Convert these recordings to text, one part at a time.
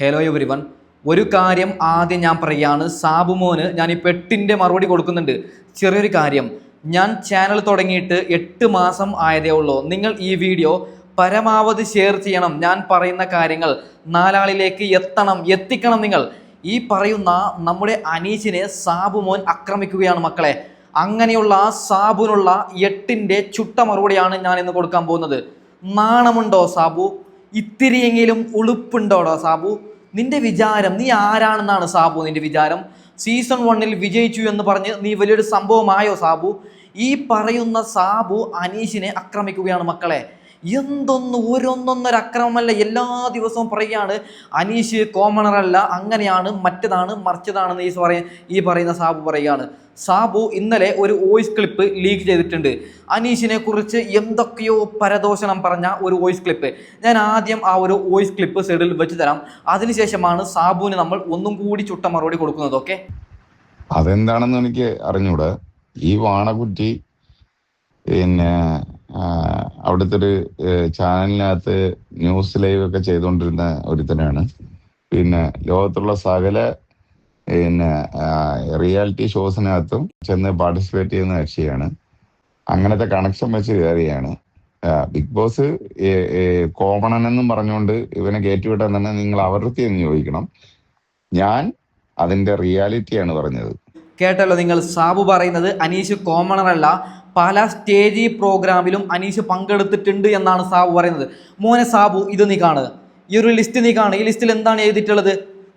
Hello everyone. ഒരു കാര്യം ആദ്യം ഞാൻ പറയുകയാണ്, സാബുമോന് ഞാനിപ്പോൾ 8ന്റെ മറുപടി കൊടുക്കുന്നുണ്ട്. ചെറിയൊരു കാര്യം, ഞാൻ ചാനൽ തുടങ്ങിയിട്ട് 8 മാസം ആയതേ ഉള്ളൂ. നിങ്ങൾ ഈ വീഡിയോ പരമാവധി ഷെയർ ചെയ്യണം. ഞാൻ പറയുന്ന കാര്യങ്ങൾ നാലാളിലേക്ക് എത്തിക്കണം. നിങ്ങൾ ഈ പറയുന്ന നമ്മുടെ അനീഷിനെ സാബുമോൻ ആക്രമിക്കുകയാണ് മക്കളെ. അങ്ങനെയുള്ള സാബുവിനുള്ള 8ന്റെ ചുട്ട മറുപടിയാണ് ഞാൻ ഇന്ന് കൊടുക്കാൻ പോകുന്നത്. നാണമുണ്ടോ സാബു? ഇത്തിരിയെങ്കിലും ഉളുപ്പുണ്ടോടോ സാബു? നിന്റെ വിചാരം നീ ആരാണെന്നാണ് സാബു? നിന്റെ വിചാരം സീസൺ 1 വിജയിച്ചു എന്ന് പറഞ്ഞ് നീ വലിയൊരു സംഭവമായോ സാബു? ഈ പറയുന്ന സാബു അനീഷിനെ ആക്രമിക്കുകയാണ് മക്കളെ. ഒരൊന്നൊന്നര അക്രമമല്ല, എല്ലാ ദിവസവും പറയുകയാണ് അനീഷ് കോമണർ അല്ല, അങ്ങനെയാണ്, മറ്റതാണ്, മറിച്ചതാണെന്ന് ഈ പറയുന്ന സാബു പറയുകയാണ്. സാബു ഇന്നലെ ഒരു വോയിസ് ക്ലിപ്പ് ലീക്ക് ചെയ്തിട്ടുണ്ട്. അനീഷിനെ കുറിച്ച് എന്തൊക്കെയോ പരദോഷണം പറഞ്ഞ ഒരു വോയിസ് ക്ലിപ്പ്. ഞാൻ ആദ്യം ആ ഒരു വോയിസ് ക്ലിപ്പ് സൈഡിൽ വെച്ച് തരാം. അതിനുശേഷമാണ് സാബുവിന് നമ്മൾ ഒന്നും കൂടി ചുട്ട മറുപടി കൊടുക്കുന്നത്. ഓക്കെ, അതെന്താണെന്ന് എനിക്ക് അറിഞ്ഞൂടാ. ഈ വാണക്കുറ്റി പിന്നെ അവിടുത്തെ ഒരു ചാനലിനകത്ത് ന്യൂസ് ലൈവ് ഒക്കെ ചെയ്തുകൊണ്ടിരുന്ന ഒരുത്തനാണ്. പിന്നെ ലോകത്തുള്ള സകല പിന്നെ റിയാലിറ്റി ഷോസിനകത്തും ചെന്ന് പാർട്ടിസിപ്പേറ്റ് ചെയ്യുന്ന കക്ഷിയാണ്. അങ്ങനത്തെ കണക്ഷൻ വെച്ച് കയറിയാണ്. ബിഗ് ബോസ് കോമണൻ എന്നും പറഞ്ഞുകൊണ്ട് ഇവനെ കയറ്റിവിട്ടാൻ തന്നെ നിങ്ങൾ അവരുടെ എന്ന് ചോദിക്കണം. ഞാൻ അതിന്റെ റിയാലിറ്റിയാണ് പറഞ്ഞത്. കേട്ടല്ലോ നിങ്ങൾ, സാബു പറയുന്നത് അനീഷ് കോമണർ അല്ല, പല സ്റ്റേജ് പ്രോഗ്രാമിലും അനീഷ് പങ്കെടുത്തിട്ടുണ്ട് എന്നാണ് സാബു പറയുന്നത്. മോനെ സാബു, ഇത് നീ കാണുക, ഈ ഒരു ലിസ്റ്റ് നീ കാണുക. ഈ ലിസ്റ്റിൽ എന്താണ് എഴുതിയിട്ടുള്ളത്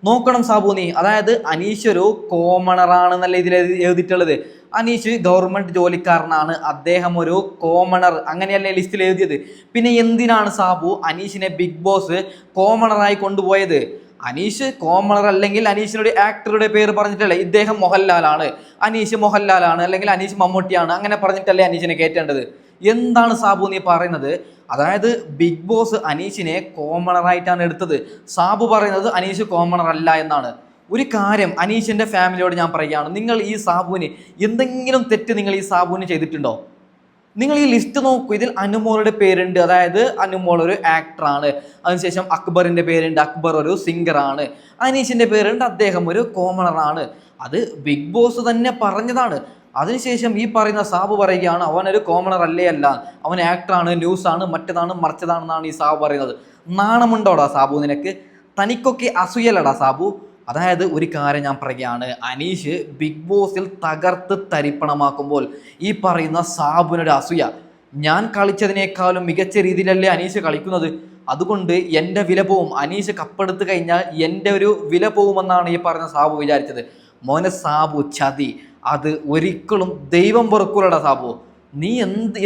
നോക്കണം സാബു നീ. അതായത് അനീഷ് ഒരു കോമണറാണെന്നല്ല ഇതിൽ എഴുതിയിട്ടുള്ളത്. അനീഷ് ഗവൺമെന്റ് ജോലിക്കാരനാണ്, അദ്ദേഹം ഒരു കോമണർ, അങ്ങനെയല്ലേ ലിസ്റ്റിൽ എഴുതിയത്. പിന്നെ എന്തിനാണ് സാബു അനീഷിനെ ബിഗ് ബോസ് കോമണറായി കൊണ്ടുപോയത്? അനീഷ് കോമണർ അല്ലെങ്കിൽ അനീഷിനൊരു ആക്ടറുടെ പേര് പറഞ്ഞിട്ടല്ലേ, ഇദ്ദേഹം മോഹൻലാലാണ്, അനീഷ് മോഹൻലാലാണ്, അല്ലെങ്കിൽ അനീഷ് മമ്മൂട്ടിയാണ്, അങ്ങനെ പറഞ്ഞിട്ടല്ലേ അനീഷിനെ കയറ്റേണ്ടത്? എന്താണ് സാബു നീ പറയുന്നത്? അതായത് ബിഗ് ബോസ് അനീഷിനെ കോമണറായിട്ടാണ് എടുത്തത്. സാബു പറയുന്നത് അനീഷ് കോമണർ അല്ല എന്നാണ്. ഒരു കാര്യം അനീഷിന്റെ ഫാമിലിയോട് ഞാൻ പറയുകയാണ്, നിങ്ങൾ ഈ സാബുവിന് എന്തെങ്കിലും തെറ്റ് നിങ്ങൾ ഈ സാബുവിന് ചെയ്തിട്ടുണ്ടോ? നിങ്ങൾ ഈ ലിസ്റ്റ് നോക്കൂ, ഇതിൽ അനുമോളുടെ പേരുണ്ട്, അതായത് അനുമോൾ ഒരു ആക്ടറാണ്. അതിനുശേഷം അക്ബറിന്റെ പേരുണ്ട്, അക്ബർ ഒരു സിംഗറാണ്. അനീഷിന്റെ പേരുണ്ട്, അദ്ദേഹം ഒരു കോമണറാണ്. അത് ബിഗ് ബോസ് തന്നെ പറഞ്ഞതാണ്. അതിനുശേഷം ഈ പറയുന്ന സാബു പറയുകയാണ് അവനൊരു കോമണർ അല്ല, അവൻ ആക്ടറാണ്, ന്യൂസാണ്, മറ്റതാണ്, മറിച്ചതാണെന്നാണ് ഈ സാബു പറയുന്നത്. നാണമുണ്ടോടാ സാബു നിനക്ക്? തനിക്കൊക്കെ അസൂയല്ലടാ സാബു. അതായത് ഒരു കാര്യം ഞാൻ പറയുകയാണ്, അനീഷ് ബിഗ് ബോസിൽ തകർത്ത് തരിപ്പണമാക്കുമ്പോൾ ഈ പറയുന്ന സാബുവിനൊരു അസൂയ. ഞാൻ കളിച്ചതിനേക്കാളും മികച്ച രീതിയിലല്ലേ അനീഷ് കളിക്കുന്നത്, അതുകൊണ്ട് എൻ്റെ വില പോവും, അനീഷ് കപ്പെടുത്തു കഴിഞ്ഞാൽ എൻ്റെ ഒരു വില പോവുമെന്നാണ് ഈ പറഞ്ഞ സാബു വിചാരിച്ചത്. മോനെ സാബു, ചതി, അത് ഒരിക്കലും ദൈവം പൊറുക്കൂലടാ സാബു. നീ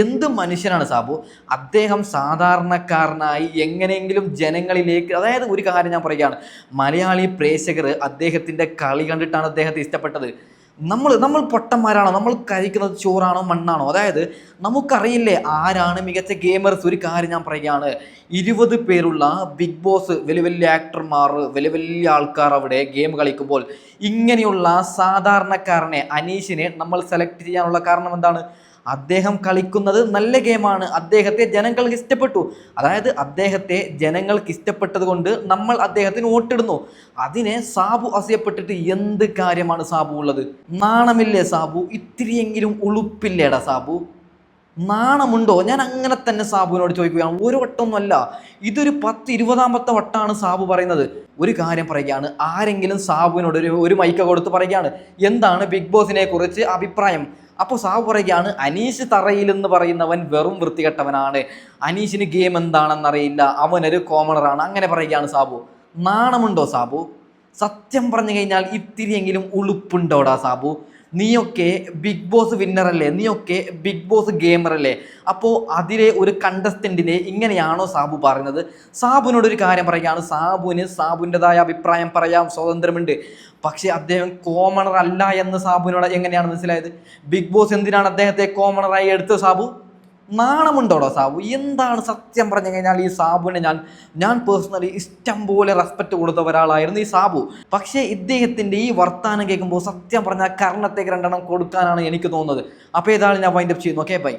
എന്ത് മനുഷ്യനാണ് സാബു? അദ്ദേഹം സാധാരണക്കാരനായി എങ്ങനെയെങ്കിലും ജനങ്ങളിലേക്ക്, അതായത് ഒരു കാര്യം ഞാൻ പറയുകയാണ്, മലയാളി പ്രേക്ഷകർ അദ്ദേഹത്തിൻ്റെ കളി കണ്ടിട്ടാണ് അദ്ദേഹത്തെ ഇഷ്ടപ്പെട്ടത്. നമ്മൾ പൊട്ടന്മാരാണോ? നമ്മൾ കഴിക്കുന്നത് ചോറാണോ മണ്ണാണോ? അതായത് നമുക്കറിയില്ലേ ആരാണ് മികച്ച ഗെയിമേഴ്സ്? ഒരു കാര്യം ഞാൻ പറയുകയാണ്, 20 പേരുള്ള ബിഗ് ബോസ്, വലിയ വലിയ ആക്ടർമാർ, വലിയ വലിയ ആൾക്കാർ അവിടെ ഗെയിം കളിക്കുമ്പോൾ ഇങ്ങനെയുള്ള സാധാരണക്കാരനെ, അനീഷിനെ നമ്മൾ സെലക്ട് ചെയ്യാനുള്ള കാരണം എന്താണ്? അദ്ദേഹം കളിക്കുന്നത് നല്ല ഗെയിമാണ്, അദ്ദേഹത്തെ ജനങ്ങൾക്ക് ഇഷ്ടപ്പെട്ടു. അതായത് അദ്ദേഹത്തെ ജനങ്ങൾക്ക് ഇഷ്ടപ്പെട്ടത് കൊണ്ട് നമ്മൾ അദ്ദേഹത്തിന് വോട്ടിടുന്നു. അതിനെ സാബു അസൂയപ്പെട്ടിട്ട് എന്ത് കാര്യമാണ് സാബു ഉള്ളത്? നാണമില്ലേ സാബു? ഇത്തിരിയെങ്കിലും ഉളുപ്പില്ലേടാ സാബു? നാണമുണ്ടോ? ഞാൻ അങ്ങനെ തന്നെ സാബുവിനോട് ചോദിക്കുകയാണ്. ഒരു വട്ടമൊന്നുമല്ല, ഇതൊരു 10-20ാമത്തെ വട്ടമാണ് സാബു പറയുന്നത്. ഒരു കാര്യം പറയുകയാണ്, ആരെങ്കിലും സാബുവിനോട് ഒരു മൈക്ക കൊടുത്ത് പറയുകയാണ് എന്താണ് ബിഗ് ബോസിനെ കുറിച്ച് അഭിപ്രായം. അപ്പോൾ സാബു പറയുകയാണ് അനീഷ് തറയിലെന്ന് പറയുന്നവൻ വെറും വൃത്തികെട്ടവനാണ്, അനീഷിന് ഗെയിം എന്താണെന്നറിയില്ല, അവനൊരു കോമണറാണ്, അങ്ങനെ പറയുകയാണ് സാബു. നാണമുണ്ടോ സാബു? സത്യം പറഞ്ഞു കഴിഞ്ഞാൽ ഇത്തിരിയെങ്കിലും ഉളുപ്പുണ്ടോടാ സാബു? നീയൊക്കെ ബിഗ് ബോസ് വിന്നറല്ലേ, നീയൊക്കെ ബിഗ് ബോസ് ഗെയിമറല്ലേ? അപ്പോൾ അതിലെ ഒരു കണ്ടസ്റ്റൻറ്റിനെ ഇങ്ങനെയാണോ സാബു പറയുന്നത്? സാബുവിനോടൊരു കാര്യം പറയുകയാണ്, സാബുവിൻ്റെതായ അഭിപ്രായം പറയാൻ സ്വാതന്ത്ര്യമുണ്ട്, പക്ഷേ അദ്ദേഹം കോമണർ അല്ല എന്ന് സാബുവിനോട് എങ്ങനെയാണ് മനസ്സിലായത്? ബിഗ് ബോസ് എന്തിനാണ് അദ്ദേഹത്തെ കോമണറായി എടുത്തത് സാബു? നാണമുണ്ടോടോ സാബു? എന്താണ് സത്യം പറഞ്ഞു കഴിഞ്ഞാൽ ഈ സാബുവിനെ ഞാൻ പേഴ്സണലി ഇഷ്ടം പോലെ റെസ്പെക്റ്റ് കൊടുത്ത ഒരാളായിരുന്നു ഈ സാബു. പക്ഷേ ഇദ്ദേഹത്തിൻ്റെ ഈ വർത്താനം കേൾക്കുമ്പോൾ സത്യം പറഞ്ഞാൽ കർണത്തേക്ക് 2 കൊടുക്കാനാണ് എനിക്ക് തോന്നുന്നത്. അപ്പോൾ ഏതാണ് ഞാൻ വൈൻഡപ്പ് ചെയ്യുന്നു. Okay, by.